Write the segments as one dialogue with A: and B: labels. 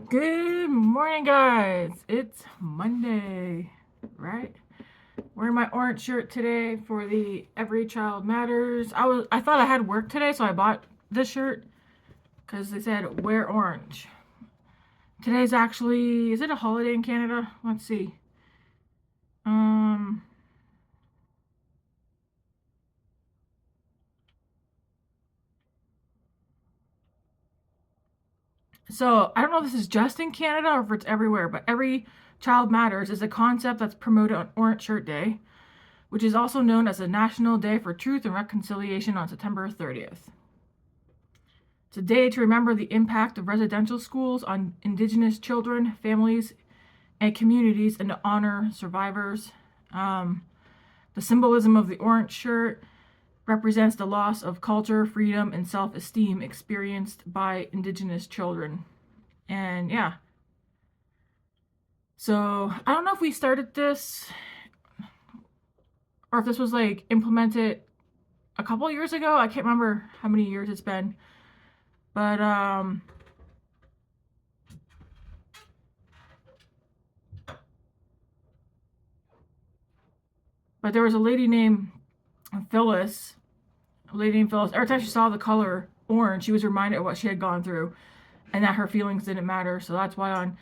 A: Good morning, guys. It's Monday, right? Wearing my orange shirt today for the Every Child Matters. I thought I had work today, so I bought this shirt because they said wear orange. Today's actually, is it a holiday in Canada? Let's see. Um, so I don't know if this is just in Canada or if it's everywhere, but Every Child Matters is a concept that's promoted on Orange Shirt Day, which is also known as the National Day for Truth and Reconciliation on September 30th. It's a day to remember the impact of residential schools on Indigenous children, families, and communities, and to honor survivors. The symbolism of the orange shirt represents the loss of culture, freedom, and self-esteem experienced by Indigenous children. And yeah. So I don't know if we started this or if this was like implemented a couple years ago. I can't remember how many years it's been. But there was a lady named Phyllis. Every time she saw the color orange, she was reminded of what she had gone through and that her feelings didn't matter. So that's why on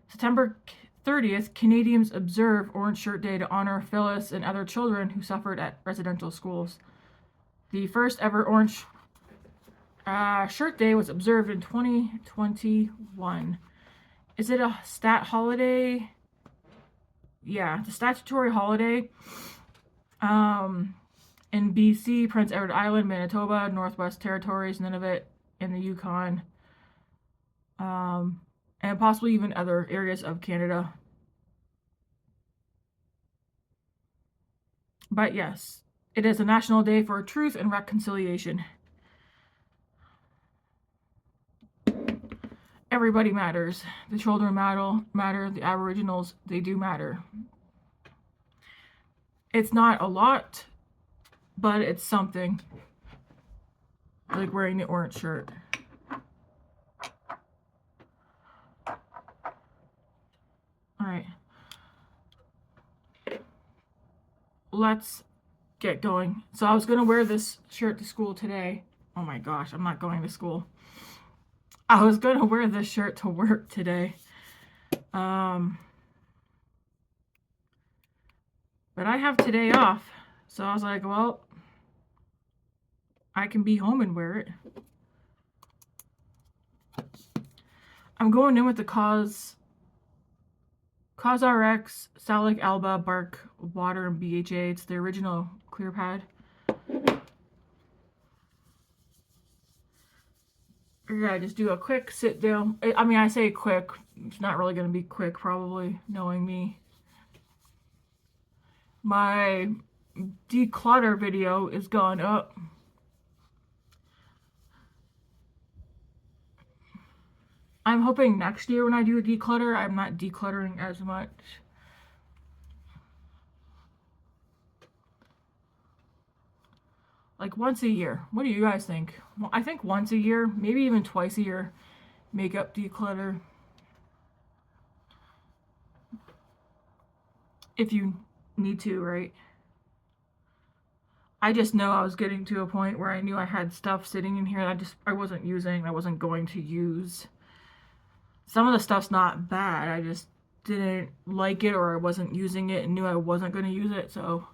A: September 30th, Canadians observe Orange Shirt Day to honor Phyllis and other children who suffered at residential schools. The first ever Orange Shirt Day was observed in 2021. Is it a stat holiday? Yeah, it's a statutory holiday. In BC, Prince Edward Island, Manitoba, Northwest Territories, Nunavut, and the Yukon, and possibly even other areas of Canada. But yes, it is a national day for truth and reconciliation. Everybody matters. The children matter. The Aboriginals, they do matter. It's not a lot, but it's something. Like wearing the orange shirt. Alright. Let's get going. So I was going to wear this shirt to school today. Oh my gosh, I'm not going to school. I was going to wear this shirt to work today. But I have today off. So I was like, well, I can be home and wear it. I'm going in with the CosRx, Salic Alba, Bark, Water, and BHA. It's the original clear pad. Yeah, just do a quick sit down. I mean, I say quick. It's not really going to be quick, probably, knowing me. My declutter video is gone up. I'm hoping next year when I do a declutter, I'm not decluttering as much. Like once a year. What do you guys think? Well, I think once a year, maybe even twice a year, makeup declutter. If you need to, right? I just know I was getting to a point where I knew I had stuff sitting in here that I wasn't using, I wasn't going to use. Some of the stuff's not bad, I just didn't like it or I wasn't using it and knew I wasn't going to use it, so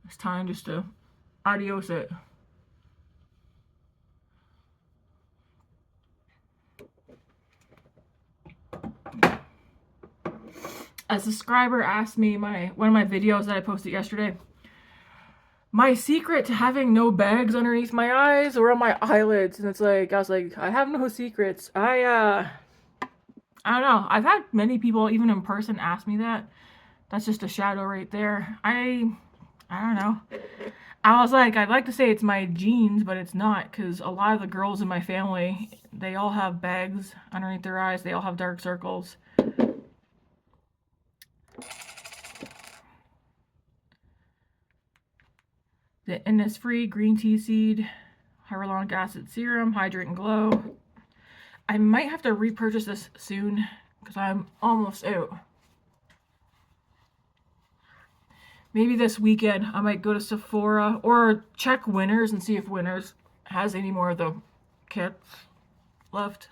A: it's time just to adios it. A subscriber asked me one of my videos that I posted yesterday, my secret to having no bags underneath my eyes or on my eyelids, and it's like, I was like, I have no secrets. I don't know. I've had many people, even in person, ask me that. That's just a shadow right there. I don't know. I was like, I'd like to say it's my genes, but it's not, because a lot of the girls in my family, they all have bags underneath their eyes. They all have dark circles. The Innisfree green tea seed hyaluronic acid serum, hydrate and glow. I might have to repurchase this soon because I'm almost out. Maybe this weekend I might go to Sephora or check Winners and see if Winners has any more of the kits left.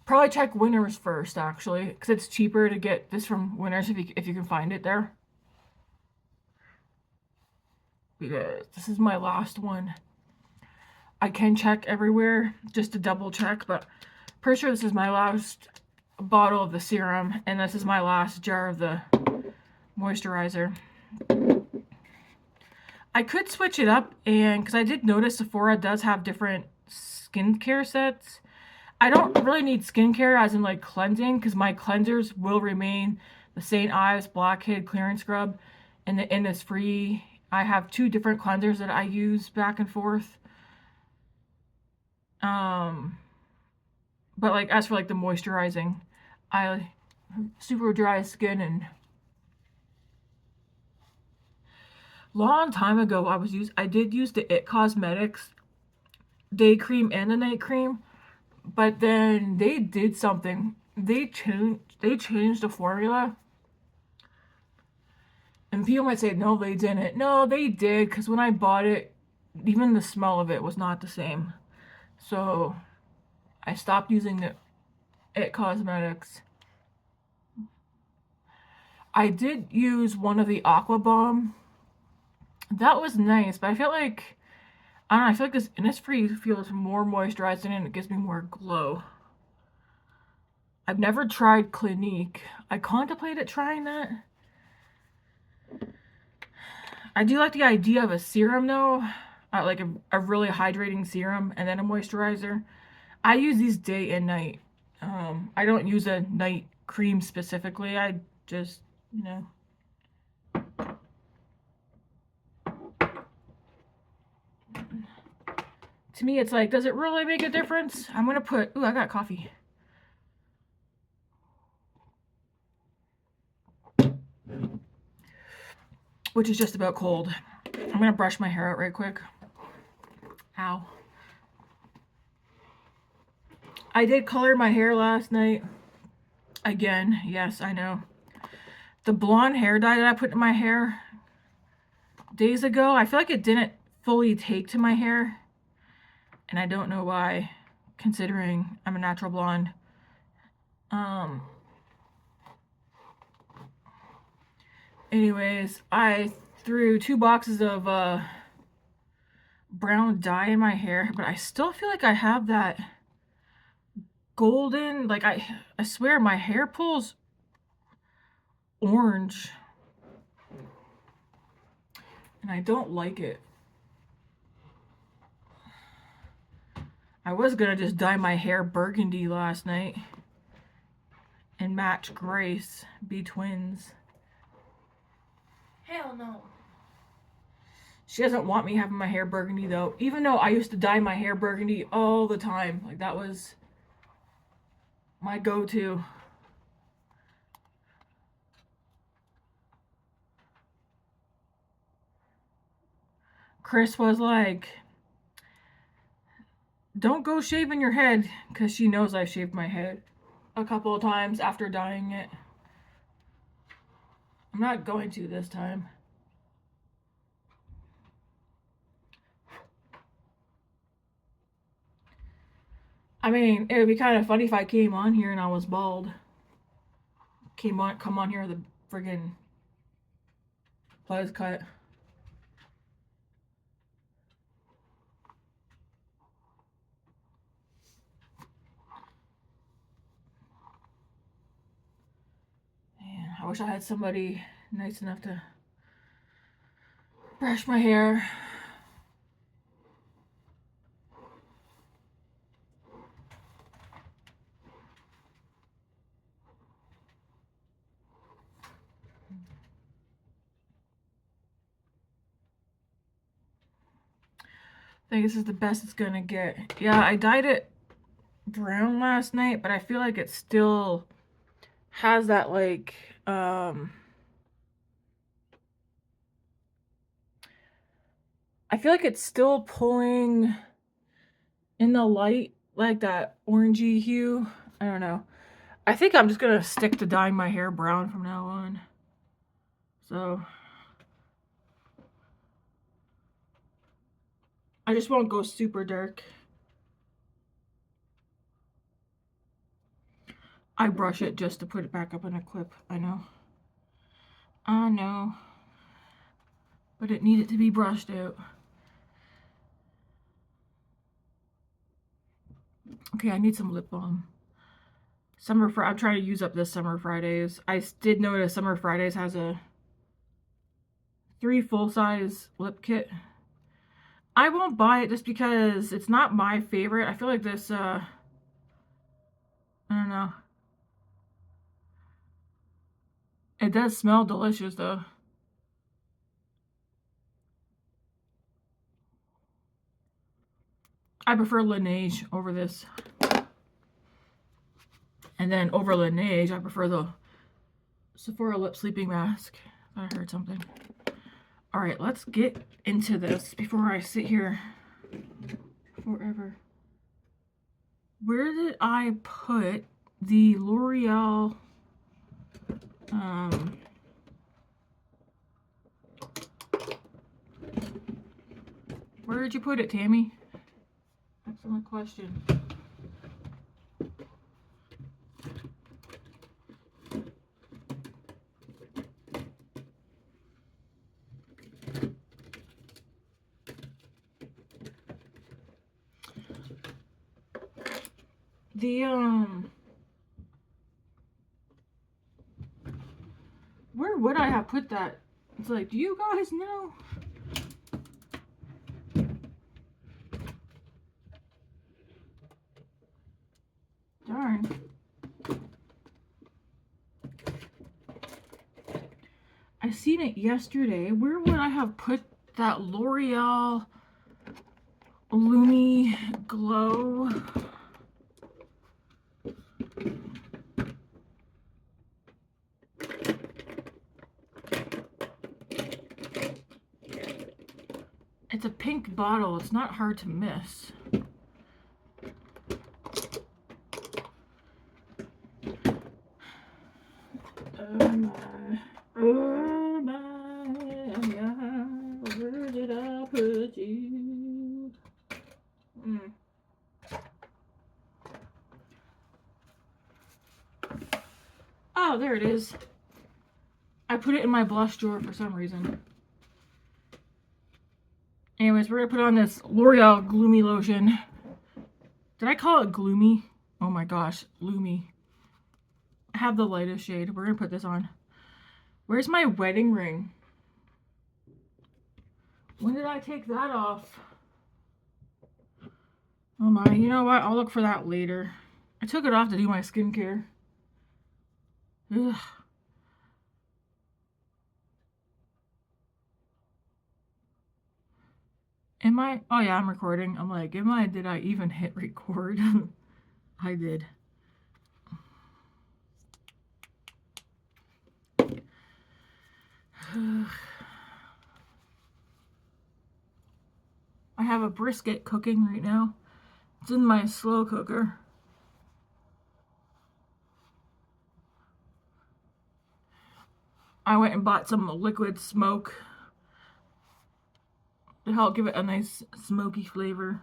A: Probably check Winners first, actually, because it's cheaper to get this from Winners if you can find it there. Because this is my last one. I can check everywhere just to double check, but pretty sure this is my last bottle of the serum, and this is my last jar of the moisturizer. I could switch it up, and because I did notice Sephora does have different skincare sets. I don't really need skincare as in like cleansing, because my cleansers will remain the St. Ives Blackhead Clearance Scrub and the Innisfree. I have 2 different cleansers that I use back and forth. But like as for like the moisturizing, I super dry skin, and long time ago I did use the It Cosmetics day cream and the night cream, but then they did something. They changed the formula. And people might say, no, they didn't. No, they did, because when I bought it, even the smell of it was not the same. So I stopped using the It Cosmetics. I did use one of the Aqua Balm. That was nice, but I feel like, I don't know, I feel like this Innisfree feels more moisturizing and it gives me more glow. I've never tried Clinique. I contemplated trying that. I do like the idea of a serum though, like a really hydrating serum and then a moisturizer. I use these day and night. I don't use a night cream specifically. I just, you know. To me, it's like, does it really make a difference? I'm gonna put, ooh, I got coffee. Which is just about cold. I'm gonna brush my hair out right quick. Ow. I did color my hair last night. Again, yes, I know. The blonde hair dye that I put in my hair days ago, I feel like it didn't fully take to my hair. And I don't know why, considering I'm a natural blonde. Anyways, I threw 2 boxes of brown dye in my hair, but I still feel like I have that golden, like I swear my hair pulls orange. And I don't like it. I was gonna just dye my hair burgundy last night and match Grace, be twins.
B: Hell no.
A: She doesn't want me having my hair burgundy though, even though I used to dye my hair burgundy all the time. Like that was my go-to. Chris was like, don't go shaving your head, because she knows I shaved my head a couple of times after dyeing it. I'm not going to this time. I mean, it would be kind of funny if I came on here and I was bald. Come on here with a friggin' buzz cut. Man, I wish I had somebody nice enough to brush my hair. I think this is the best it's gonna get. Yeah, I dyed it brown last night, but I feel like it still has that like I feel like it's still pulling in the light, like that orangey hue. I don't know. I think I'm just gonna stick to dyeing my hair brown from now on. So I just won't go super dark. I brush it just to put it back up in a clip. I know. I know. But it needed to be brushed out. Okay, I need some lip balm. I'm trying to use up this Summer Fridays. I did notice Summer Fridays has a 3 full-size lip kit. I won't buy it just because it's not my favorite. I feel like this, I don't know. It does smell delicious though. I prefer Laneige over this. And then over Laneige, I prefer the Sephora Lip Sleeping Mask. I heard something. Alright, let's get into this before I sit here forever. Where did I put the L'Oreal where did you put it, Tammy? Excellent question. Where would I have put that? It's like, do you guys know? Darn. I seen it yesterday. Where would I have put that L'Oreal Lumi Glow? It's a pink bottle. It's not hard to miss. Oh my, where did I put you? Oh, there it is. I put it in my blush drawer for some reason. Anyways, we're gonna put on this L'Oreal Gloomy Lotion. Did I call it Gloomy? Oh my gosh, Lumi. I have the lightest shade. We're gonna put this on. Where's my wedding ring? When did I take that off? Oh my, you know what? I'll look for that later. I took it off to do my skincare. Ugh. Am I? Oh yeah, I'm recording. I'm like, did I even hit record? I did. I have a brisket cooking right now. It's in my slow cooker. I went and bought some liquid smoke to help give it a nice smoky flavor.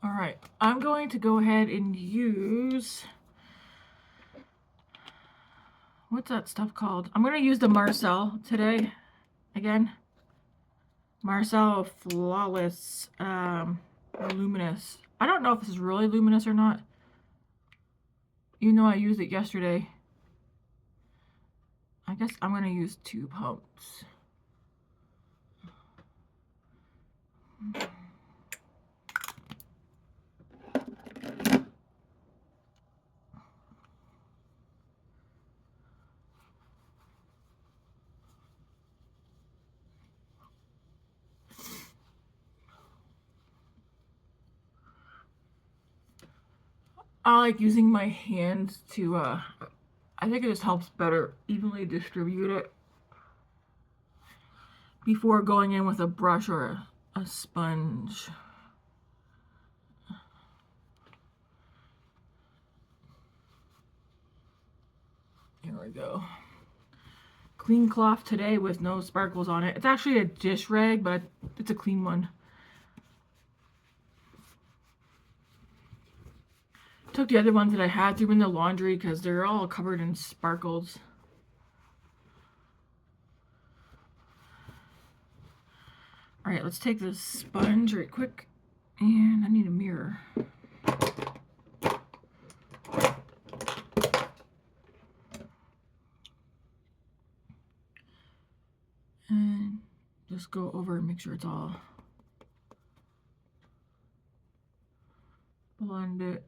A: Alright, I'm going to go ahead and use... What's that stuff called? I'm going to use the Marcelle today. Again. Marcelle Flawless Luminous. I don't know if this is really luminous or not. Even though I used it yesterday. I guess I'm going to use 2 pumps. I like using my hands to I think it just helps better evenly distribute it before going in with a brush or a sponge. Here we go. Clean cloth today with no sparkles on it. It's actually a dish rag, but it's a clean one. Took the other ones that I had, threw in the laundry because they're all covered in sparkles. All right, let's take this sponge right quick, and I need a mirror. And just go over and make sure it's all blend it.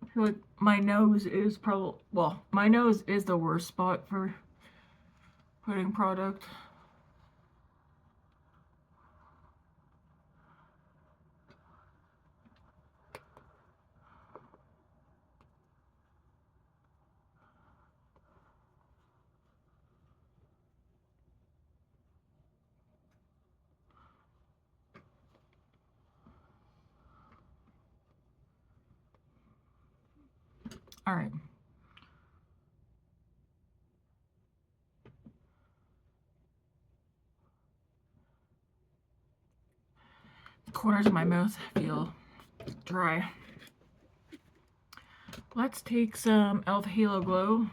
A: I feel like my nose is probably, well, my nose is the worst spot for putting product. All right. The corners of my mouth feel dry. Let's take some e.l.f. Halo Glow.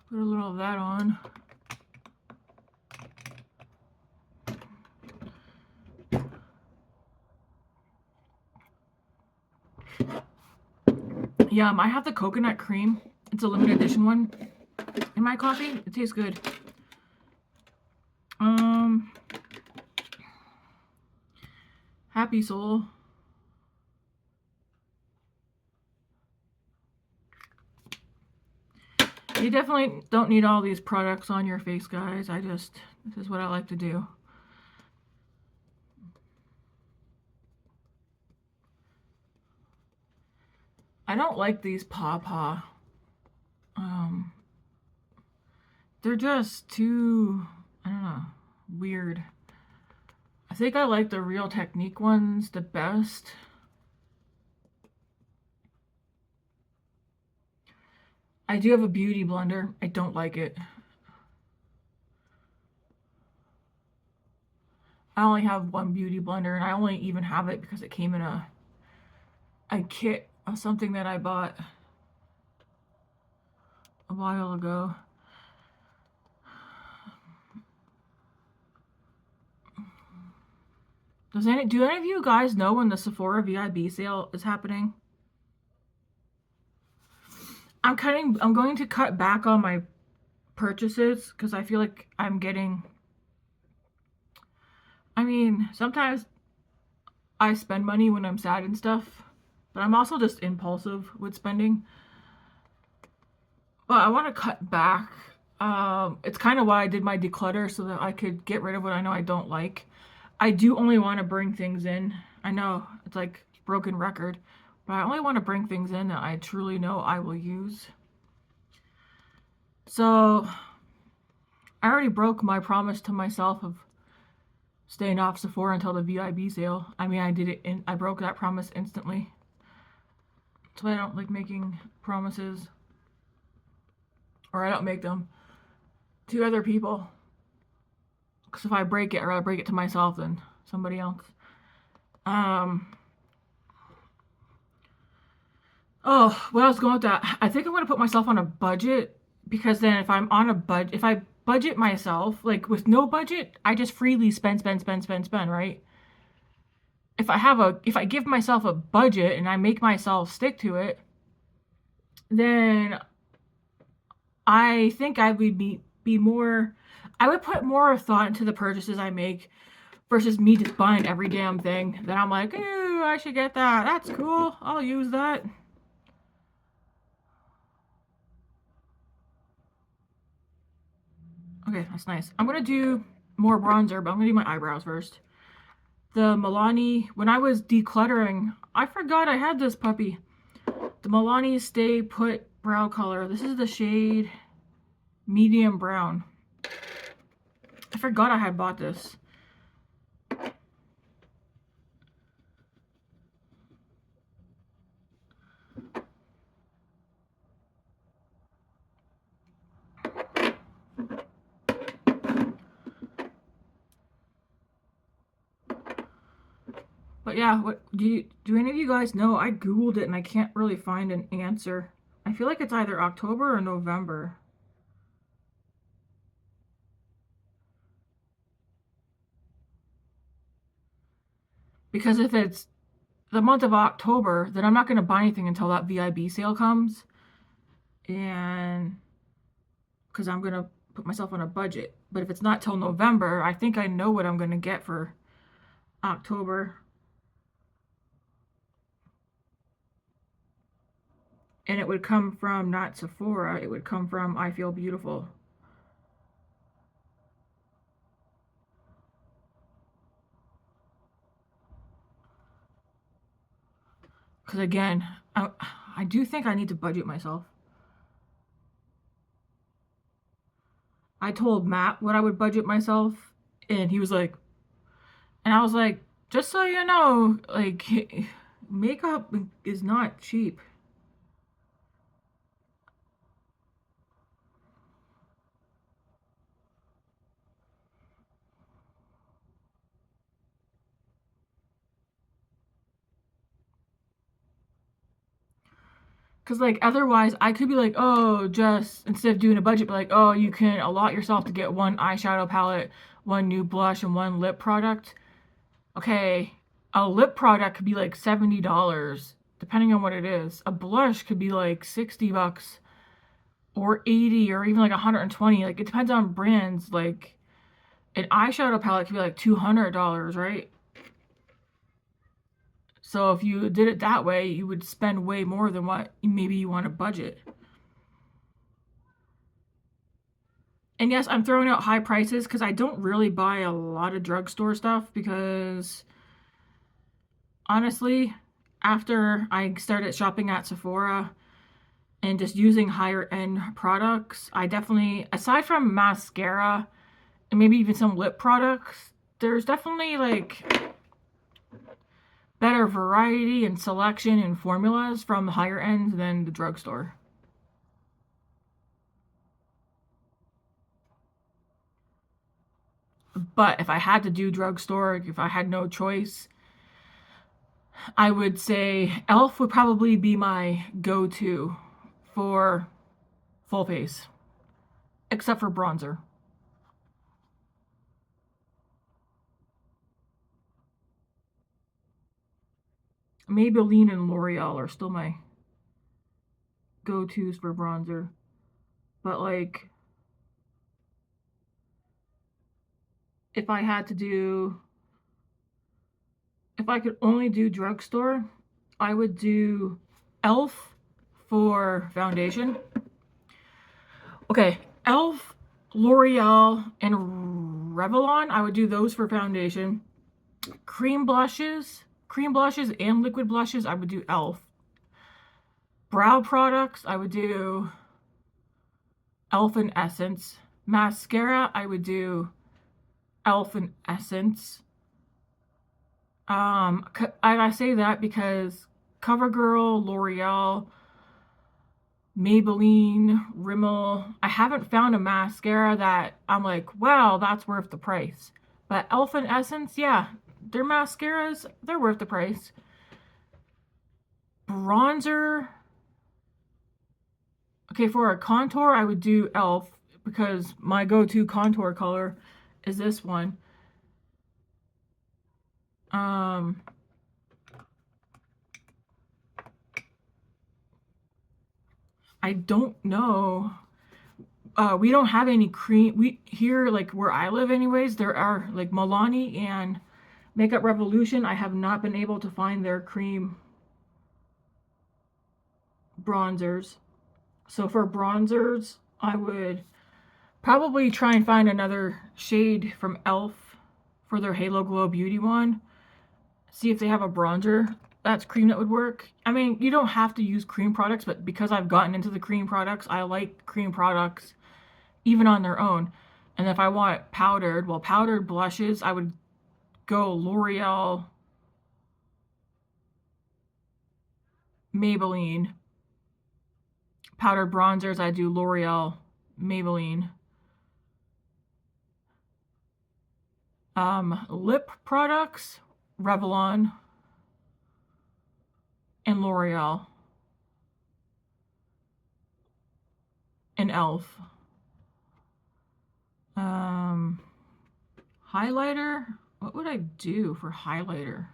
A: Put a little of that on. Yum, I have the coconut cream. It's a limited edition one in my coffee. It tastes good. Happy Soul. You definitely don't need all these products on your face, guys. This is what I like to do. I don't like these pawpaw. They're just too, I don't know, weird. I think I like the Real Technique ones the best. I do have a beauty blender. I don't like it. I only have one beauty blender, and I only even have it because it came in a kit of something that I bought a while ago. Do any of you guys know when the Sephora VIB sale is happening? I'm going to cut back on my purchases because I feel like I'm getting, I mean, sometimes I spend money when I'm sad and stuff, but I'm also just impulsive with spending. But I want to cut back. It's kind of why I did my declutter, so that I could get rid of what I know I don't like. I do only want to bring things in. I know it's like broken record, but I only want to bring things in that I truly know I will use. So I already broke my promise to myself of staying off Sephora until the VIB sale. I mean, I broke that promise instantly. That's why I don't like making promises, or I don't make them to other people. Because if I break it, I'd rather break it to myself than somebody else. Oh, what I was going with that, I think I'm going to put myself on a budget, because then if I'm on a budget, if I budget myself, like with no budget, I just freely spend, right? If I give myself a budget and I make myself stick to it, then I think I would be more, I would put more thought into the purchases I make versus me just buying every damn thing that I'm like, Ooh, I should get that. That's cool. I'll use that. Okay, that's nice. I'm gonna do more bronzer, but I'm gonna do my eyebrows first. The Milani, when I was decluttering, I forgot I had this puppy. The Milani Stay Put Brow Color. This is the shade Medium Brown. I forgot I had bought this. But yeah, what do any of you guys know? I googled it and I can't really find an answer. I feel like it's either October or November. Because if it's the month of October, then I'm not going to buy anything until that VIB sale comes. And because I'm going to put myself on a budget. But if it's not till November, I think I know what I'm going to get for October. And it would come from not Sephora, it would come from I Feel Beautiful. Because again, I do think I need to budget myself. I told Matt what I would budget myself, and he was like, and I was like, just so you know, like, makeup is not cheap. Because, like, otherwise, I could be like, oh, just instead of doing a budget, be like, oh, you can allot yourself to get one eyeshadow palette, one new blush, and one lip product. Okay, a lip product could be like $70, depending on what it is. A blush could be like $60 or 80 or even like 120. Like, it depends on brands. Like, an eyeshadow palette could be like $200, right? So if you did it that way, you would spend way more than what maybe you want to budget. And yes, I'm throwing out high prices because I don't really buy a lot of drugstore stuff because honestly, after I started shopping at Sephora and just using higher end products, I definitely, aside from mascara and maybe even some lip products, there's definitely like better variety and selection and formulas from the higher end than the drugstore. But if I had to do drugstore, if I had no choice, I would say e.l.f. would probably be my go-to for full face, except for bronzer. Maybelline and L'Oreal are still my go-tos for bronzer. But like, if I had to do, if I could only do drugstore, I would do e.l.f. for foundation. Okay, e.l.f., L'Oreal, and Revlon, I would do those for foundation. Cream blushes and liquid blushes, I would do e.l.f. Brow products, I would do e.l.f. and Essence. Mascara, I would do e.l.f. and Essence. I say that because CoverGirl, L'Oreal, Maybelline, Rimmel, I haven't found a mascara that I'm like, wow, that's worth the price. But e.l.f. and Essence, yeah, their mascaras, they're worth the price. Bronzer, okay, for a contour, I would do e.l.f. because my go-to contour color is this one. I don't know. We don't have any cream. We here, like where I live anyways, there are like Milani and Makeup Revolution, I have not been able to find their cream bronzers. So for bronzers, I would probably try and find another shade from e.l.f. for their Halo Glow Beauty one. See if they have a bronzer that's cream that would work. I mean, you don't have to use cream products, but because I've gotten into the cream products, I like cream products even on their own. And if I want powdered, well, powdered blushes, I would go L'Oreal, Maybelline. Powdered bronzers, I do L'Oreal, Maybelline. Lip products, Revlon, and L'Oreal, and e.l.f. Highlighter, what would I do for highlighter?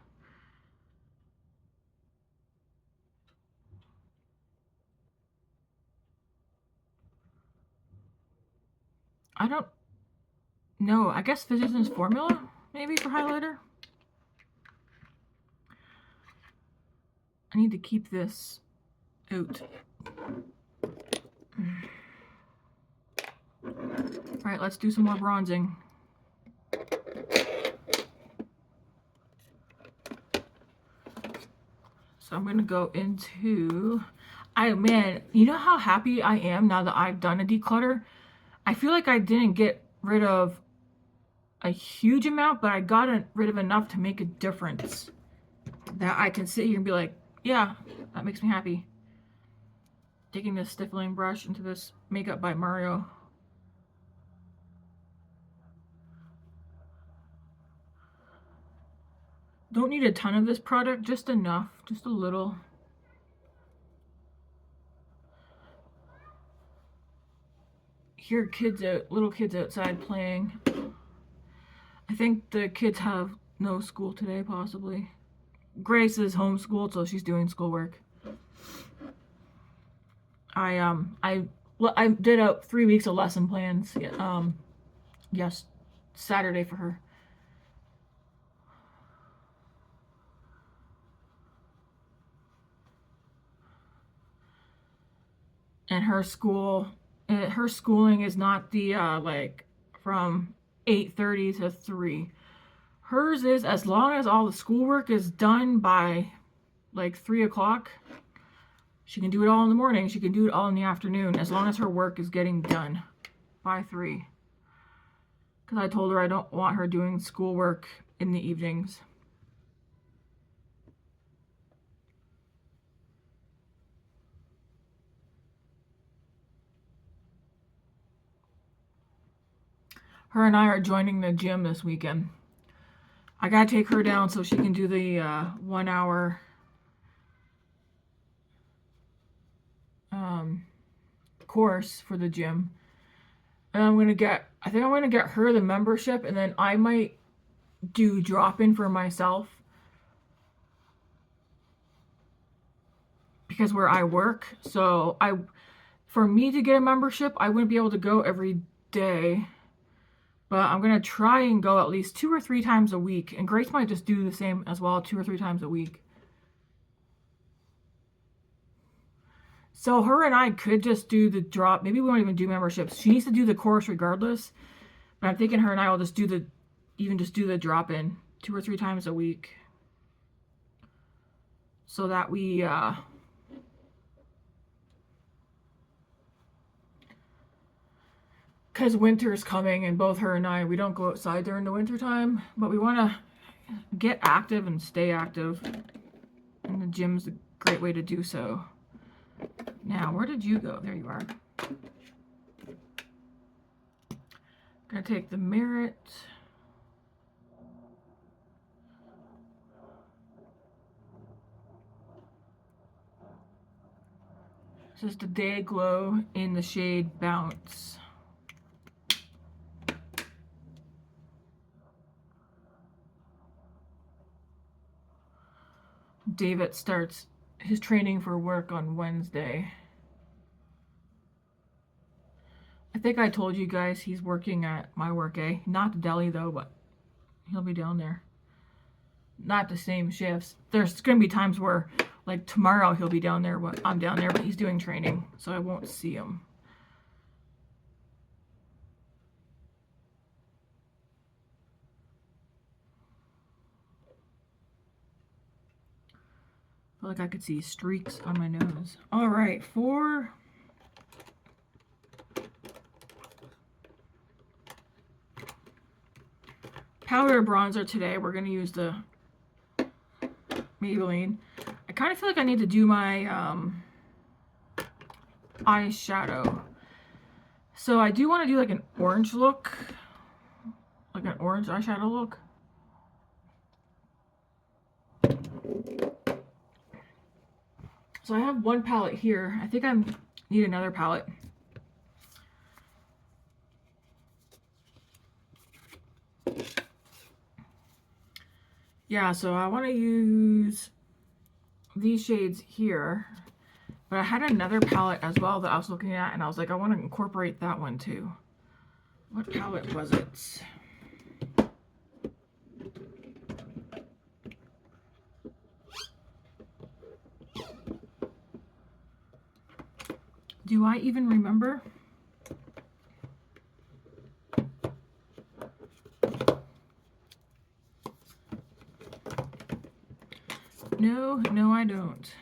A: I don't know. I guess Physicians Formula, maybe, for highlighter. I need to keep this out. Alright, let's do some more bronzing. So I'm going to go into... man, you know how happy I am now that I've done a declutter? I feel like I didn't get rid of a huge amount, but I got rid of enough to make a difference. That I can sit here and be like, yeah, that makes me happy. Taking this stippling brush into this Makeup by Mario. Don't need a ton of this product, just enough, just a little. Hear kids out, little kids outside playing. I think the kids have no school today, possibly. Grace is homeschooled, so she's doing schoolwork. I did out 3 weeks of lesson plans. Yes, Saturday for her. And her schooling is not the like from 8:30 to 3. Hers is as long as all the schoolwork is done by like 3 o'clock. She can do it all in the morning. She can do it all in the afternoon, as long as her work is getting done by 3. Because I told her I don't want her doing schoolwork in the evenings. Her and I are joining the gym this weekend. I gotta take her down so she can do the 1 hour course for the gym. And I think I'm gonna get her the membership, and then I might do drop-in for myself. Because where I work, so for me to get a membership, I wouldn't be able to go every day. But I'm going to try and go at least 2 or 3 times a week. And Grace might just do the same as well, 2 or 3 times a week. So her and I could just do the drop. Maybe we won't even do memberships. She needs to do the course regardless. But I'm thinking her and I will just do the drop-in 2 or 3 times a week. So that we... because winter's coming, and both her and I, we don't go outside during the winter time, but we want to get active and stay active, and the gym's a great way to do so. Now, where did you go? There you are. Gonna take the Merit. This is the Day Glow in the shade Bounce. David starts his training for work on Wednesday. I think I told you guys he's working at my work, Not the deli though, but he'll be down there. not the same shifts. There's going to be times where, like tomorrow, he'll be down there when I'm down there, but he's doing training, so I won't see him. I feel like I could see streaks on my nose. All right, for powder bronzer today, we're going to use the Maybelline. I kind of feel like I need to do my eyeshadow. So I do want to do like an orange look, like an orange eyeshadow look. So I have one palette here. I think I need another palette. Yeah, so I want to use these shades here. But I had another palette as well that I was looking at, and I was like, I want to incorporate that one too. What palette was it? Do I even remember? No, I don't.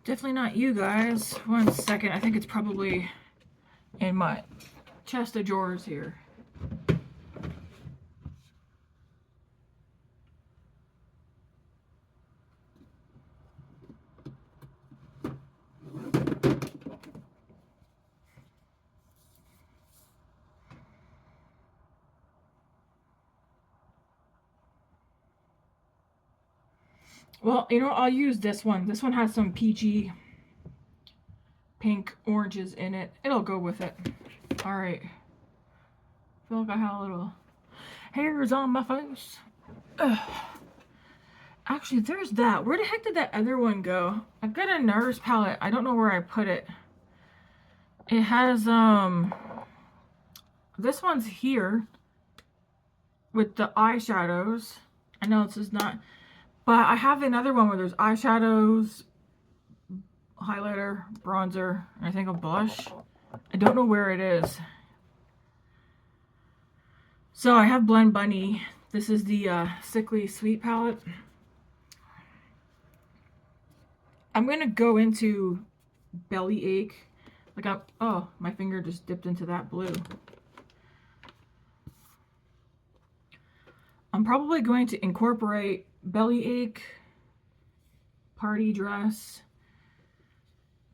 A: Definitely not you guys. One second. I think it's probably in my chest of drawers here. Well, you know, I'll use this one. This one has some peachy pink oranges in it. It'll go with it. All right. I feel like I have a little hairs on my face. Ugh. Actually, there's that. Where the heck did that other one go? I've got a NARS palette. I don't know where I put it. It has, this one's here with the eyeshadows. I know this is not, but I have another one where there's eyeshadows, highlighter, bronzer, and I think a blush. I don't know where it is. So I have Blend Bunny. This is the Sickly Sweet palette. I'm gonna go into Bellyache. Like oh, my finger just dipped into that blue. I'm probably going to incorporate Bellyache, Party Dress,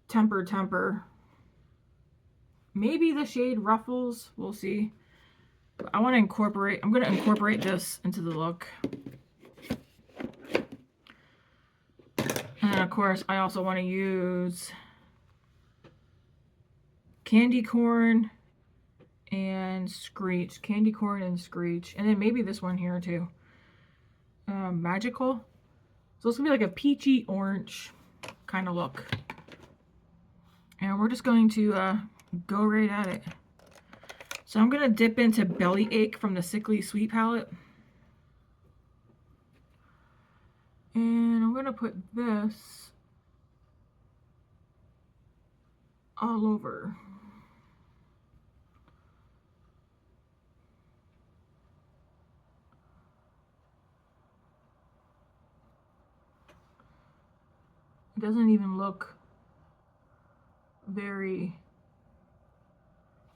A: Temper, maybe the shade Ruffles, we'll see. But I want to incorporate, I'm going to incorporate this into the look. And of course, I also want to use Candy Corn and Screech. Candy Corn and Screech. And then maybe this one here too. Magical. So it's going to be like a peachy orange kind of look. And we're just going to go right at it. So I'm going to dip into Bellyache from the Sickly Sweet palette. And I'm going to put this all over. It doesn't even look very,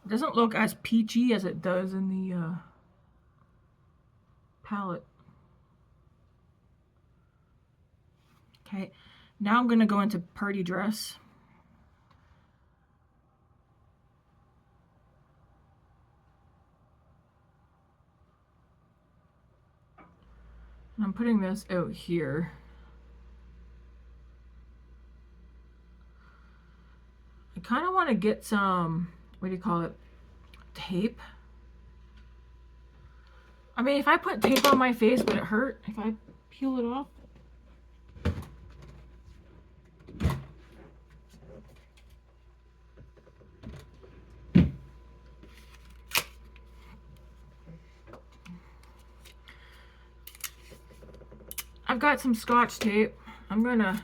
A: it doesn't look as peachy as it does in the palette. Okay, now I'm going to go into Party Dress. And I'm putting this out here. I kind of want to get some, what do you call it, tape. I mean, if I put tape on my face, would it hurt if I peel it off? I've got some Scotch tape. I'm gonna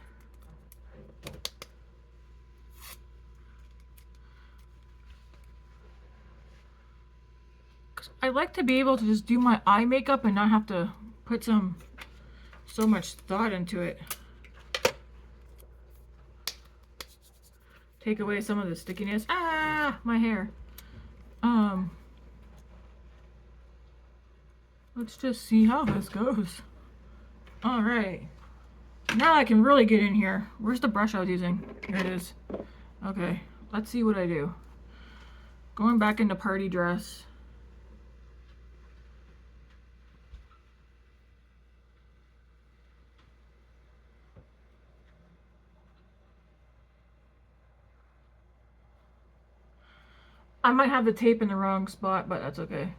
A: I like to be able to just do my eye makeup and not have to put so much thought into it. Take away some of the stickiness. Ah, my hair. Let's just see how this goes. All right. Now I can really get in here. Where's the brush I was using? Here it is. Okay, let's see what I do. Going back into party dress. I might have the tape in the wrong spot, but that's okay.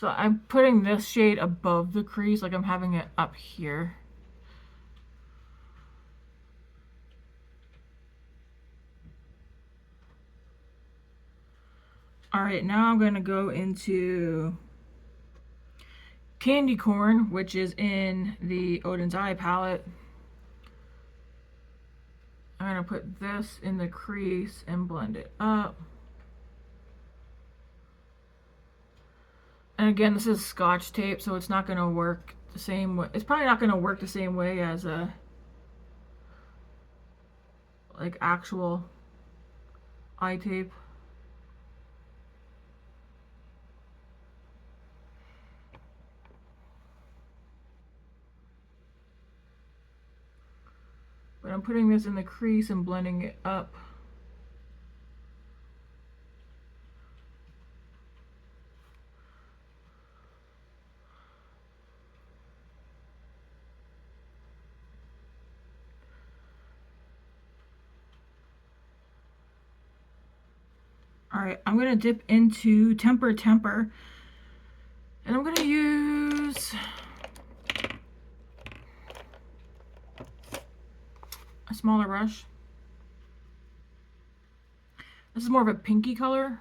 A: So I'm putting this shade above the crease, like I'm having it up here. All right, now I'm gonna go into Candy Corn, which is in the Odens Eye palette. I'm gonna put this in the crease and blend it up. And again, this is Scotch tape, so it's not gonna work the same way. It's probably not gonna work the same way as a like actual eye tape. But I'm putting this in the crease and blending it up. All right, I'm gonna dip into Temper, and I'm gonna use a smaller brush. This is more of a pinky color.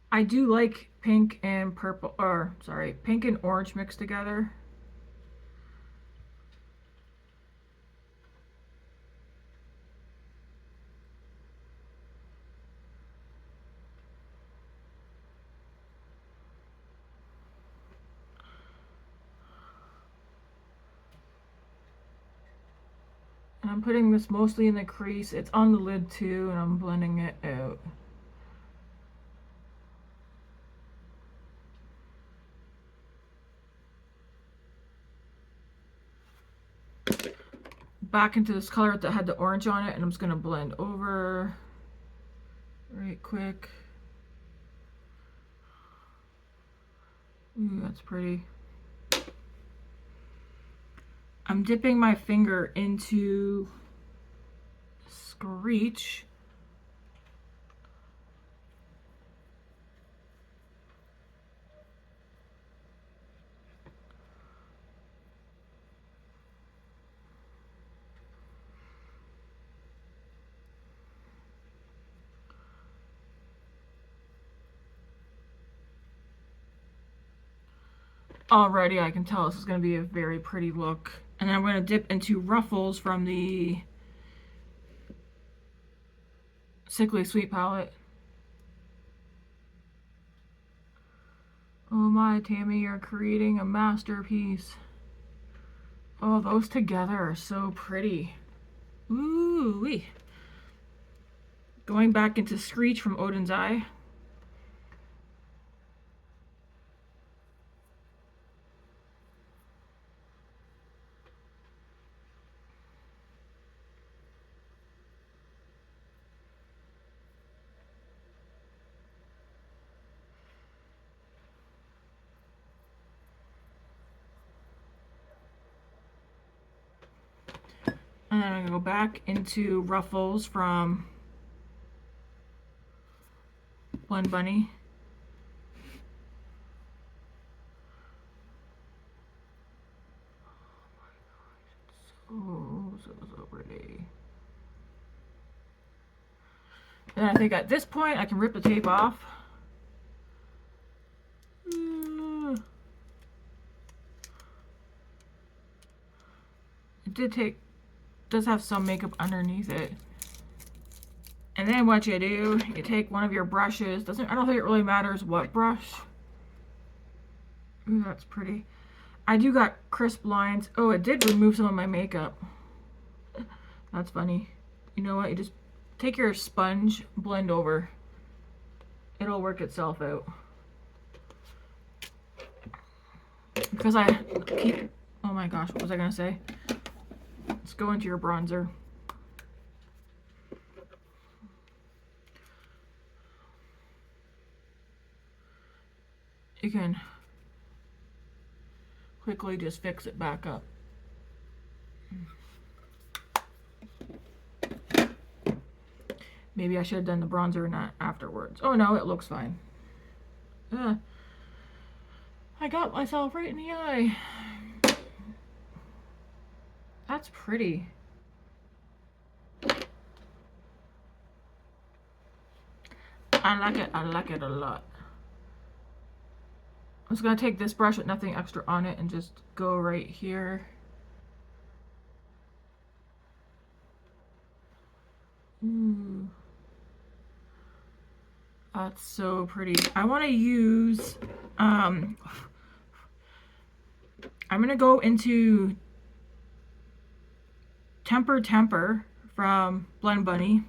A: I do like pink and purple, or sorry, pink and orange mixed together. And I'm putting this mostly in the crease. It's on the lid too, and I'm blending it out. Back into this color that had the orange on it, and I'm just gonna blend over right quick. Ooh, that's pretty. I'm dipping my finger into Screech. Already I can tell this is going to be a very pretty look. And then I'm going to dip into Ruffles from the Sickly Sweet palette. Oh my, Tammy, you're creating a masterpiece. Oh, those together are so pretty. Ooh-wee. Going back into Screech from Odens Eye. And then I'm going to go back into Ruffles from Blend Bunny. so pretty. And I think at this point I can rip the tape off. It does have some makeup underneath it. And then what you do, you take one of your brushes. I don't think it really matters what brush. Ooh, that's pretty. I do got crisp lines. Oh, it did remove some of my makeup. That's funny. You know what? You just take your sponge, blend over. It'll work itself out. Because I keep... Oh my gosh, what was I going to say? Let's go into your bronzer. You can quickly just fix it back up. Maybe I should have done the bronzer not afterwards. Oh no, it looks fine. I got myself right in the eye. That's pretty. I like it. I like it a lot. I'm just going to take this brush with nothing extra on it and just go right here. Ooh. That's so pretty. I want to use, I'm going to go into Temper from Blend Bunny.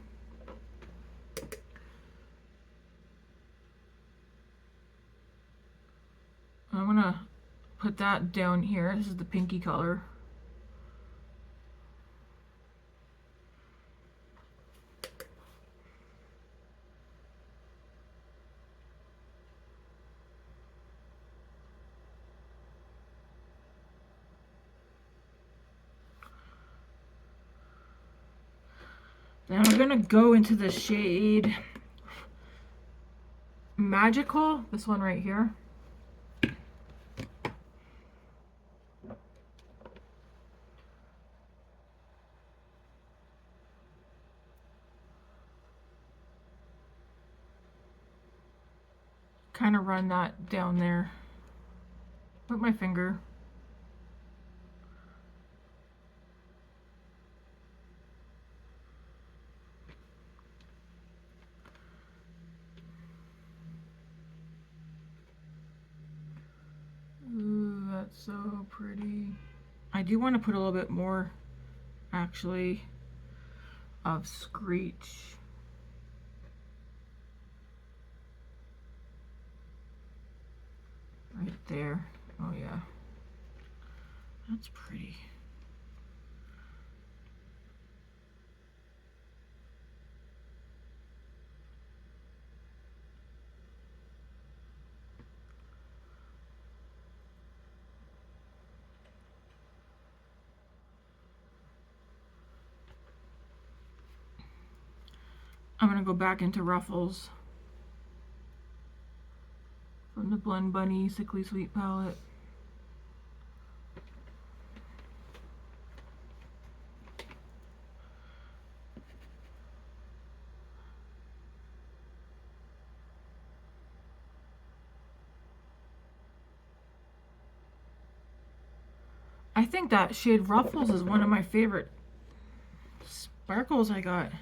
A: I'm going to put that down here. This is the pinky color. Now I'm going to go into the shade Magical, this one right here. Kind of run that down there with my finger. Ooh, that's so pretty. I do want to put a little bit more, actually, of Screech. Right there. Oh yeah. That's pretty. I'm gonna go back into Ruffles from the Blend Bunny Sickly Sweet palette. I think that shade Ruffles is one of my favorite sparkles I got.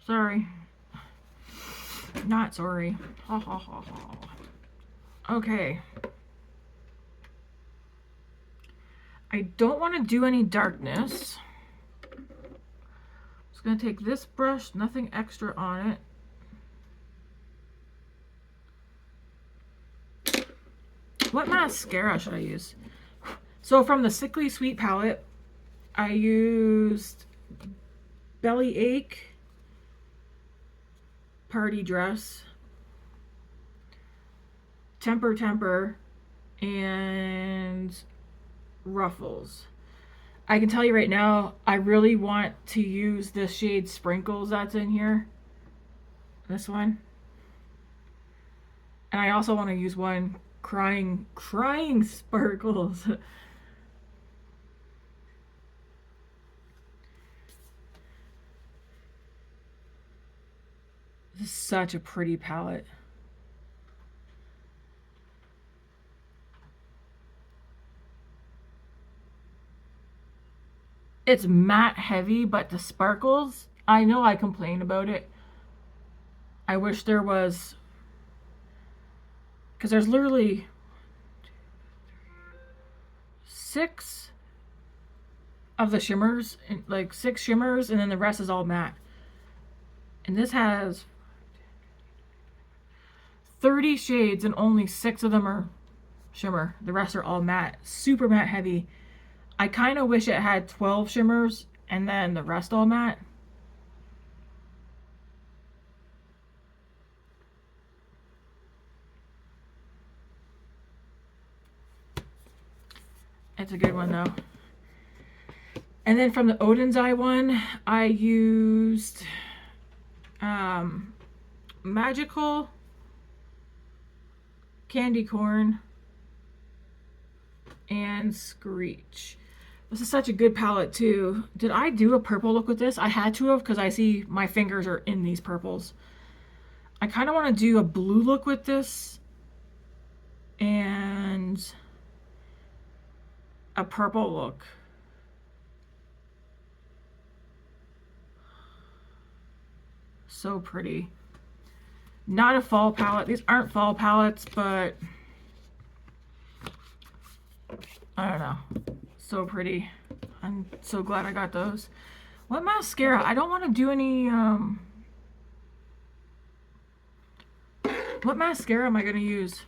A: Sorry. Not sorry. Ha ha ha ha. Okay. I don't want to do any darkness. I'm just going to take this brush, nothing extra on it. What mascara should I use? So from the Sickly Sweet palette, I used Belly Ache, Party Dress, Temper, and Ruffles. I can tell you right now, I really want to use the shade Sprinkles that's in here. This one. And I also want to use one crying sparkles. This is such a pretty palette. It's matte heavy, but the sparkles, I know I complain about it. I wish there was, because there's literally 6 of the shimmers, like 6 shimmers, and then the rest is all matte. And this has 30 shades and only 6 of them are shimmer. The rest are all matte. Super matte heavy. I kind of wish it had 12 shimmers and then the rest all matte. It's a good one though. And then from the Odens Eye one, I used Magical, Candy Corn, and Screech. This is such a good palette too. Did I do a purple look with this? I had to have, because I see my fingers are in these purples. I kind of want to do a blue look with this and a purple look. So pretty. Not a fall palette. These aren't fall palettes, but I don't know. So pretty. I'm so glad I got those. What mascara? I don't want to do any, what mascara am I going to use?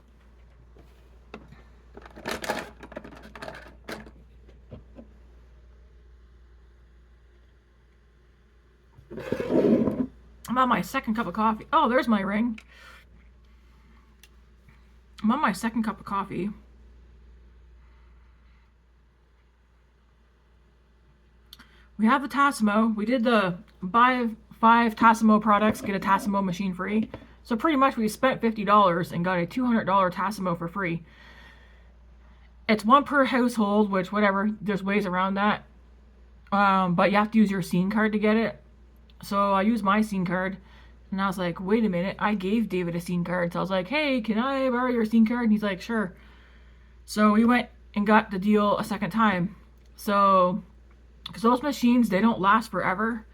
A: I'm on my second cup of coffee. Oh, there's my ring. I'm on my second cup of coffee. We have the Tassimo. We did the buy 5 Tassimo products, get a Tassimo machine free. So pretty much we spent $50 and got a $200 Tassimo for free. It's 1 per household, which whatever, there's ways around that. But you have to use your scene card to get it. So I used my scene card. And I was like, wait a minute, I gave David a scene card. So I was like, hey, can I borrow your scene card? And he's like, sure. So we went and got the deal a second time. So, because those machines, they don't last forever.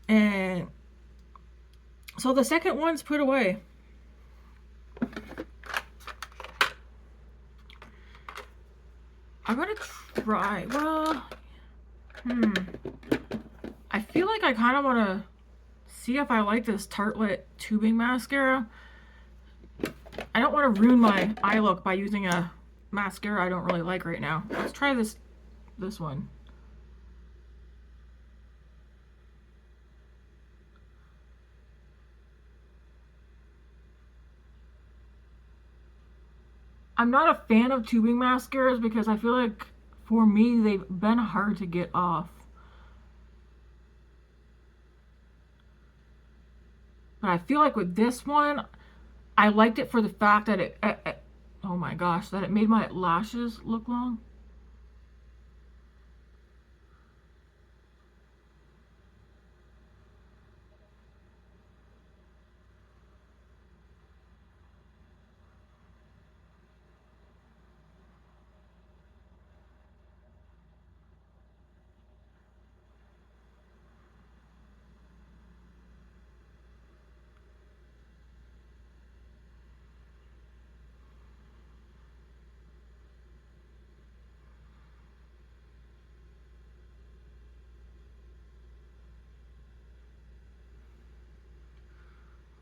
A: And so the second one's put away. I'm gonna try, well, I feel like I kind of want to see if I like this Tartelette tubing mascara. I don't want to ruin my eye look by using a mascara I don't really like right now. Let's try this one. I'm not a fan of tubing mascaras because I feel like for me they've been hard to get off. But I feel like with this one, I liked it for the fact that it oh my gosh, that it made my lashes look long.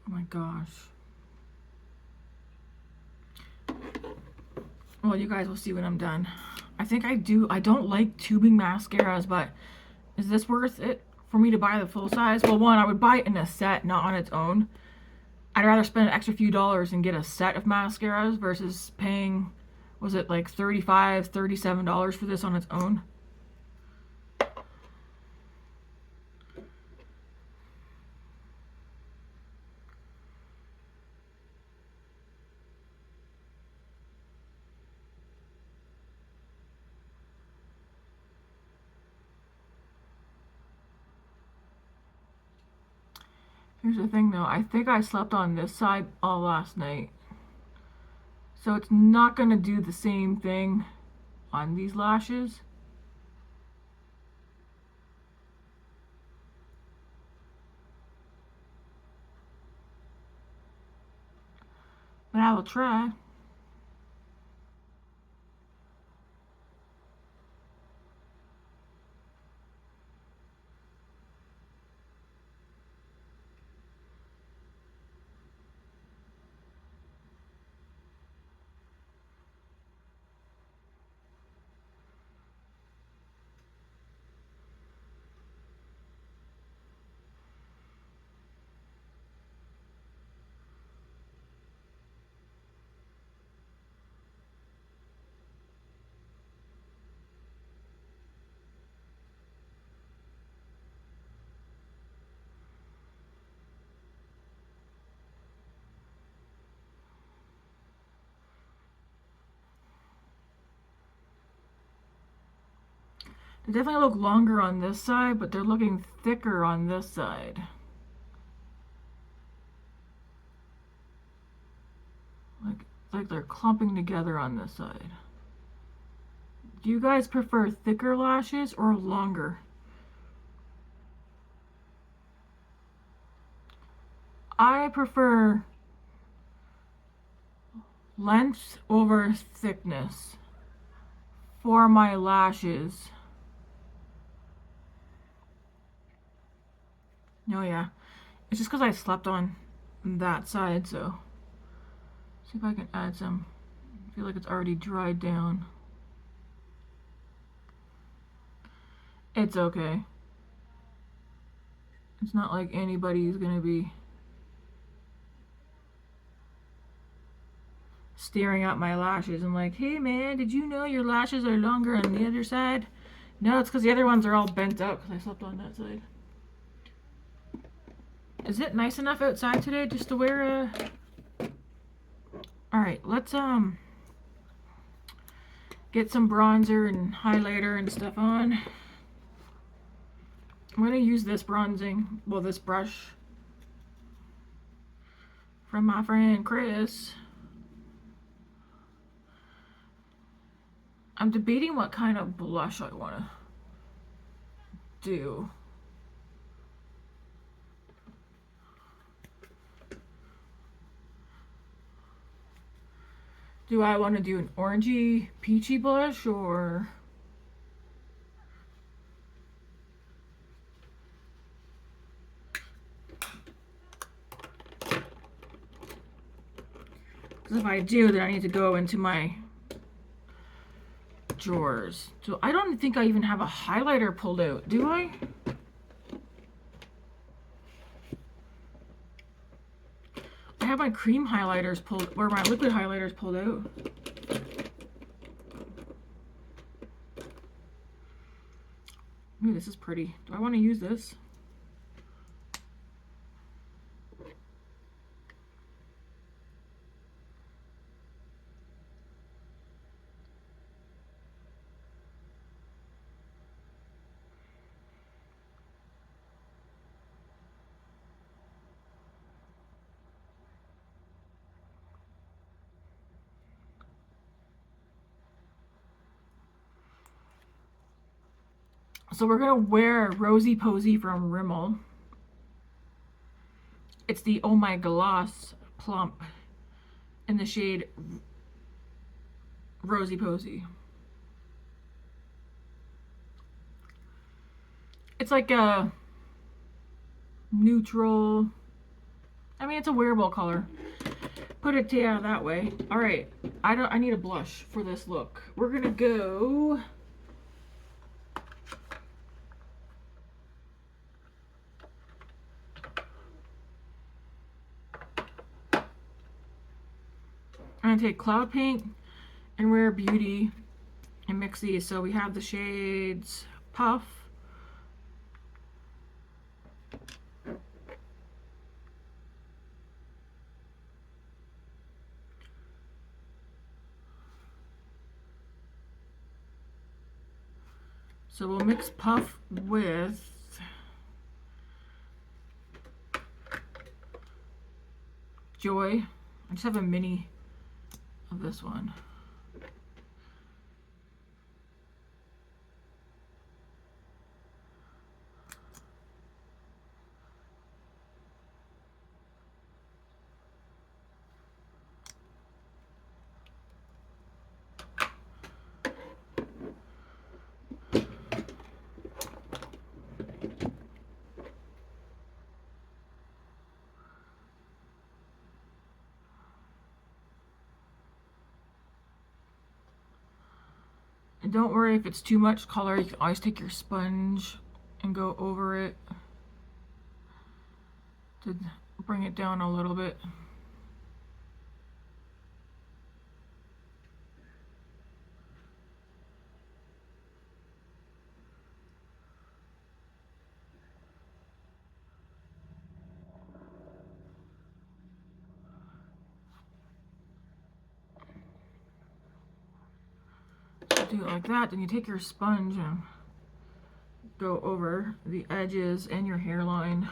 A: Oh my gosh. Well, you guys will see when I'm done. I think I don't like tubing mascaras, but is this worth it for me to buy the full size? Well, one, I would buy it in a set, not on its own. I'd rather spend an extra few dollars and get a set of mascaras versus paying, was it like $35, $37 for this on its own? Here's the thing though, I think I slept on this side all last night. So it's not gonna do the same thing on these lashes. But I will try. They definitely look longer on this side, but they're looking thicker on this side. Like they're clumping together on this side. Do you guys prefer thicker lashes or longer? I prefer length over thickness for my lashes. Oh yeah, it's just because I slept on that side, so see if I can add some. I feel like it's already dried down. It's okay. It's not like anybody's gonna be staring at my lashes and like, hey man, did you know your lashes are longer on the other side? No, it's because the other ones are all bent up because I slept on that side. Is it nice enough outside today just to wear a... Alright, let's get some bronzer and highlighter and stuff on. I'm going to use this bronzing, well, this brush from my friend Chris. I'm debating what kind of blush I want to do. Do I want to do an orangey, peachy blush or... Because if I do, then I need to go into my drawers. So I don't think I even have a highlighter pulled out, do I? I have my cream highlighters pulled, or my liquid highlighters pulled out. Ooh, this is pretty. Do I want to use this? So we're gonna wear Rosie Posie from Rimmel. It's the Oh My Gloss Plump in the shade Rosie Posie. It's like a neutral, I mean, it's a wearable color. Put it that way. All right, I need a blush for this look. We're gonna go I'm gonna take Cloud Paint and Rare Beauty and mix these. So we have the shades Puff, so we'll mix Puff with Joy. I just have a mini of this one. And don't worry if it's too much color, you can always take your sponge and go over it to bring it down a little bit. Do it like that, then you take your sponge and go over the edges and your hairline.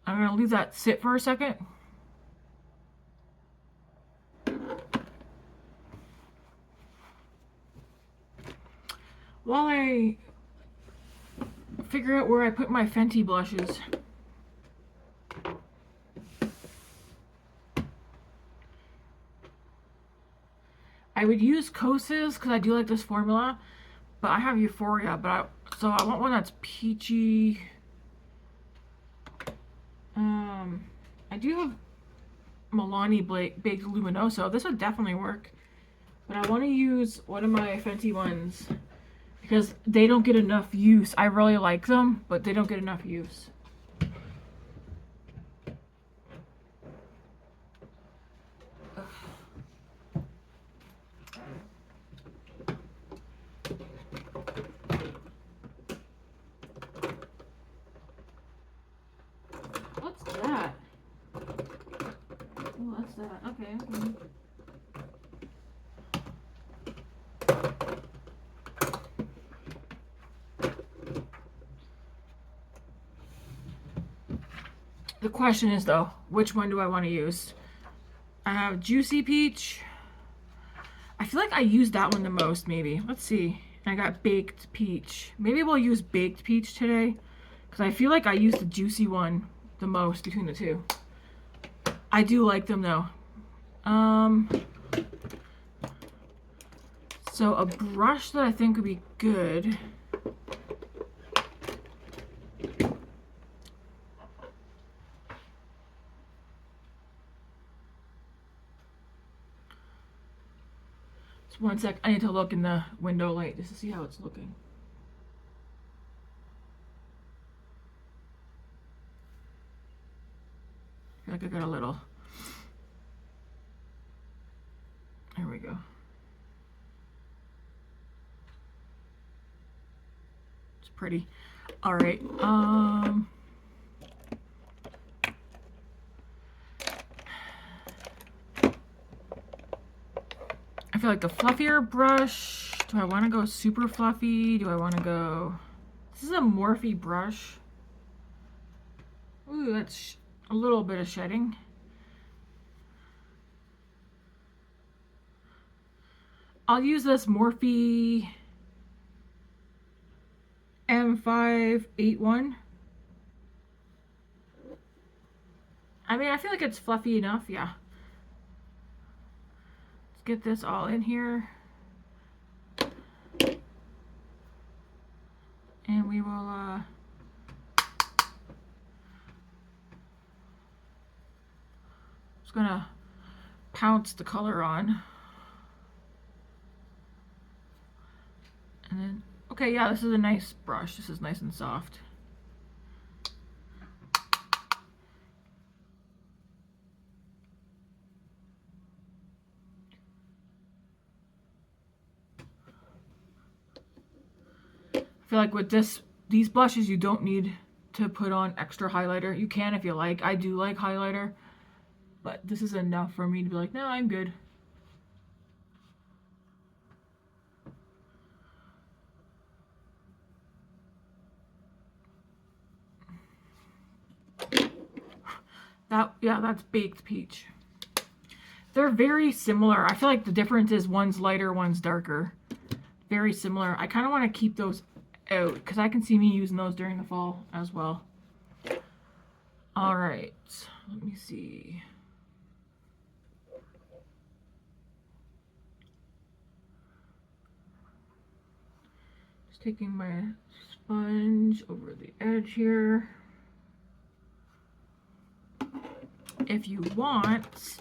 A: I'm going to leave that sit for a second. While I figure out where I put my Fenty blushes. I would use Kosas because I do like this formula, but I have Euphoria, so I want one that's peachy. I do have Milani Baked Luminoso. This would definitely work, but I want to use one of my Fenty ones because they don't get enough use. I really like them, but they don't get enough use. What's that? Oh, that's that. Okay. The question is though, which one do I want to use? I have Juicy Peach. I feel like I used that one the most, maybe. Let's see. I got Baked Peach. Maybe we'll use Baked Peach today, because I feel like I used the Juicy one the most between the two. I do like them though. So a brush that I think would be good. Just one sec, I need to look in the window light just to see how it's looking. I feel like I got a little. There we go. It's pretty. All right. I feel like the fluffier brush. Do I want to go super fluffy? Do I want to go? This is a Morphe brush. Ooh, that's a little bit of shedding. I'll use this Morphe M581. I mean, I feel like it's fluffy enough, yeah. Let's get this all in here. And we will, just gonna pounce the color on. And then, okay, yeah, this is a nice brush. This is nice and soft. I feel like with these blushes, you don't need to put on extra highlighter. You can if you like. I do like highlighter, but this is enough for me to be like, no, I'm good. Yeah, that's baked peach. They're very similar. I feel like the difference is one's lighter, one's darker. Very similar. I kind of want to keep those out because I can see me using those during the fall as well. All right, let me see. Just taking my sponge over the edge here. If you want,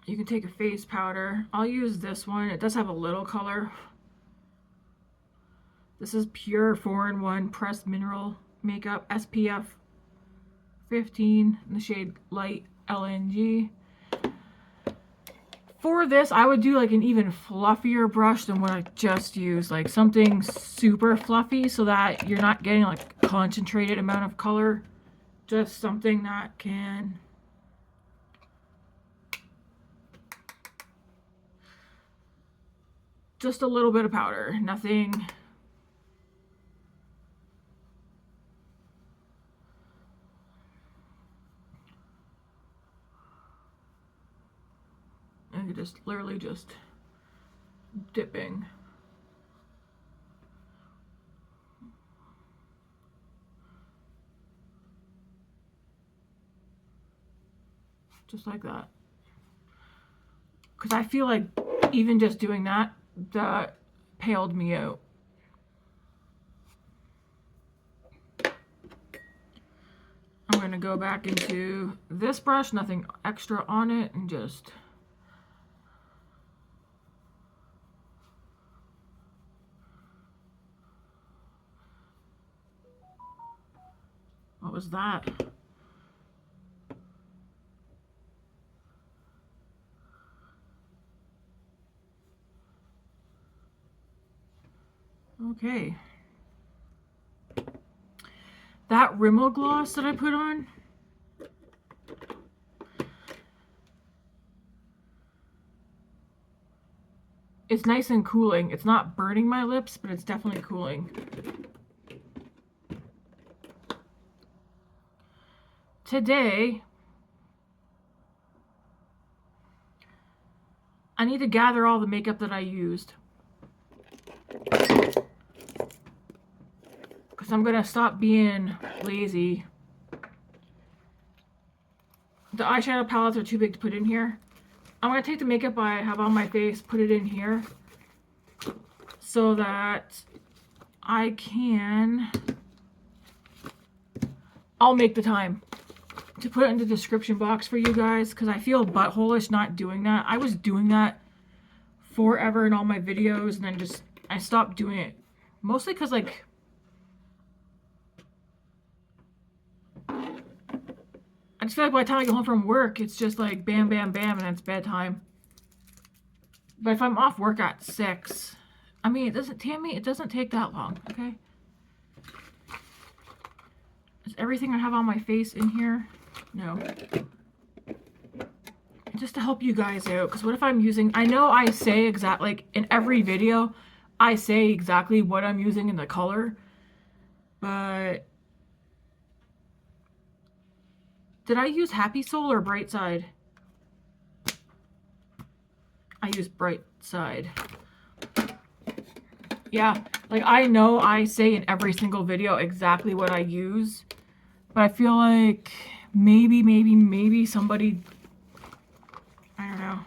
A: you can take a face powder. I'll use this one. It does have a little color. This is pure 4-in-1 pressed mineral makeup, SPF 15 in the shade Light LNG. For this, I would do like an even fluffier brush than what I just used, like something super fluffy so that you're not getting like a concentrated amount of color. Just something that can just a little bit of powder, nothing. And you're just literally just dipping. Just like that. Because I feel like even just doing that, that paled me out. I'm going to go back into this brush, nothing extra on it, and just what was that? Okay. That Rimmel gloss that I put on, it's nice and cooling. It's not burning my lips, but it's definitely cooling. Today, I need to gather all the makeup that I used. Because I'm going to stop being lazy. The eyeshadow palettes are too big to put in here. I'm going to take the makeup I have on my face, put it in here, so that I can... I'll make the time to put it in the description box for you guys, because I feel butthole-ish not doing that. I was doing that forever in all my videos, and then just, I stopped doing it. Mostly because, like, I just feel like by the time I get home from work, it's just like bam, bam, bam, and it's bedtime. But if I'm off work at 6, I mean, it doesn't take that long, okay? Is everything I have on my face in here? No. Just to help you guys out, because what if I'm using, I know I say exactly, like in every video, I say exactly what I'm using in the color, but did I use Happy Soul or Bright Side? I used Bright Side. Yeah, like I know I say in every single video exactly what I use, but I feel like maybe somebody, I don't know.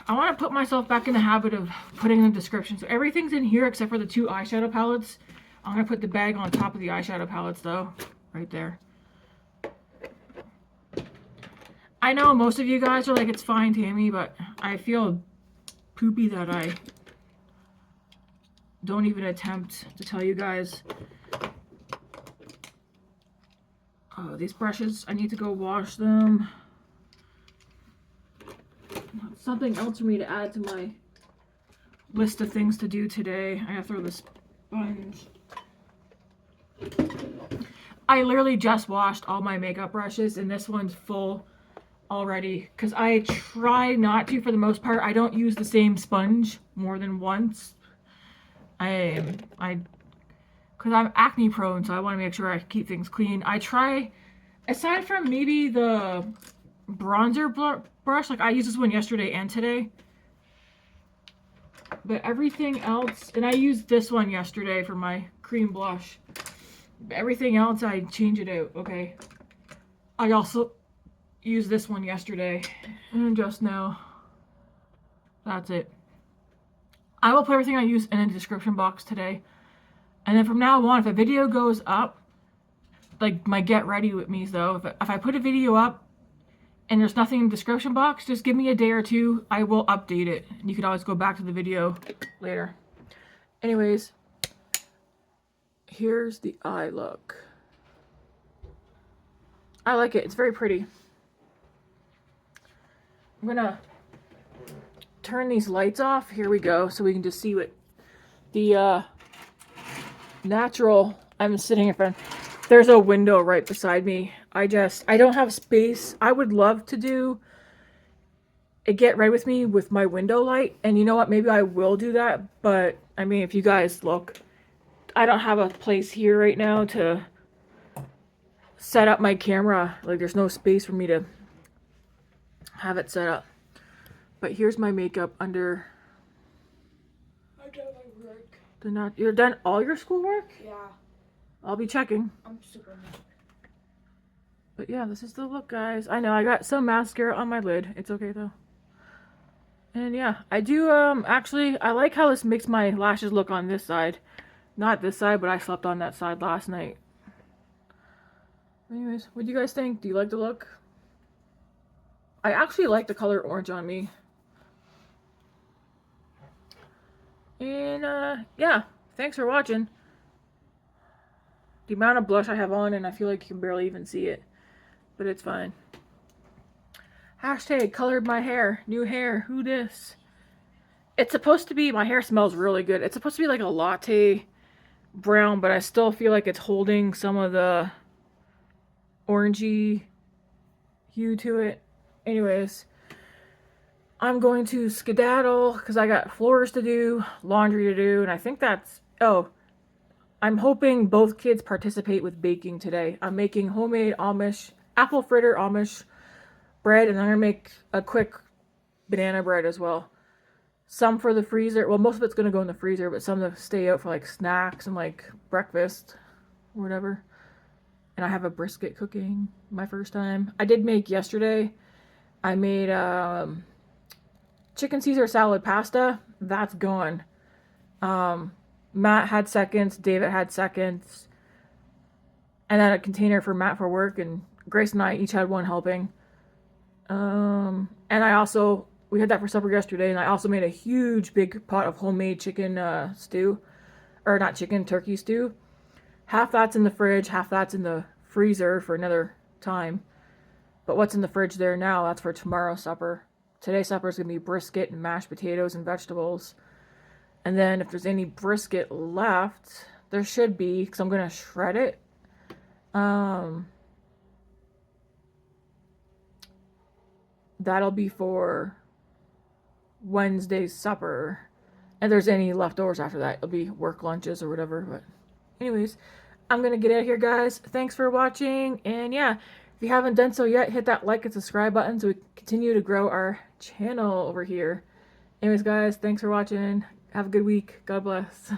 A: I want to put myself back in the habit of putting in the description. So everything's in here except for the 2 eyeshadow palettes. I'm going to put the bag on top of the eyeshadow palettes though. Right there. I know most of you guys are like, it's fine, Tammy, but I feel poopy that I don't even attempt to tell you guys. Oh, these brushes, I need to go wash them. Something else for me to add to my list of things to do today. I gotta throw this sponge. I literally just washed all my makeup brushes, and this one's full already because I try not to, for the most part. I don't use the same sponge more than once. I because I'm acne prone, so I want to make sure I keep things clean. I try, aside from maybe the bronzer brush, like I used this one yesterday and today, but everything else, and I used this one yesterday for my cream blush. But everything else, I change it out, okay? I also used this one yesterday and just now. That's it. I will put everything I use in the description box today. And then from now on, if a video goes up, like my get ready with me though, if I put a video up and there's nothing in the description box, just give me a day or two, I will update it. And you can always go back to the video later. Anyways, here's the eye look. I like it, it's very pretty. I'm gonna turn these lights off. Here we go, so we can just see what the natural. I'm sitting in front. There's a window right beside me. I don't have space. I would love to do a get ready with me with my window light, and you know what, maybe I will do that, but I mean, if you guys look, I don't have a place here right now to set up my camera. Like, there's no space for me to have it set up. But here's my makeup under.
B: I done my work.
A: You're done all your schoolwork?
B: Yeah.
A: I'll be checking.
B: I'm super mad.
A: But yeah, this is the look, guys. I know I got some mascara on my lid. It's okay though. And yeah, I do actually I like how this makes my lashes look on this side. Not this side, but I slept on that side last night. Anyways, what do you guys think? Do you like the look? I actually like the color orange on me. And yeah, thanks for watching. The amount of blush I have on, and I feel like you can barely even see it, but it's fine. Hashtag colored my hair. New hair. Who dis? It's supposed to be, my hair smells really good. It's supposed to be like a latte brown, but I still feel like it's holding some of the orangey hue to it. Anyways, I'm going to skedaddle because I got floors to do, laundry to do, and I think that's, oh, I'm hoping both kids participate with baking today. I'm making homemade Amish, apple fritter Amish bread, and I'm going to make a quick banana bread as well. Some for the freezer. Well, most of it's going to go in the freezer, but some to stay out for like snacks and like breakfast or whatever. And I have a brisket cooking, my first time. I did make yesterday. I made chicken Caesar salad pasta. That's gone. Matt had seconds. David had seconds. And then a container for Matt for work. And Grace and I each had one helping. And I also, we had that for supper yesterday. And I also made a huge big pot of homemade chicken stew. Or not chicken, turkey stew. Half that's in the fridge. Half that's in the freezer for another time. But what's in the fridge there now, that's for tomorrow's supper. Today's supper is going to be brisket and mashed potatoes and vegetables. And then if there's any brisket left, there should be, because I'm going to shred it. That'll be for Wednesday's supper. And if there's any leftovers after that, it'll be work lunches or whatever. But anyways, I'm going to get out of here, guys. Thanks for watching. And yeah, if you haven't done so yet, hit that like and subscribe button so we continue to grow our channel over here. Anyways, guys, thanks for watching. Have a good week. God bless.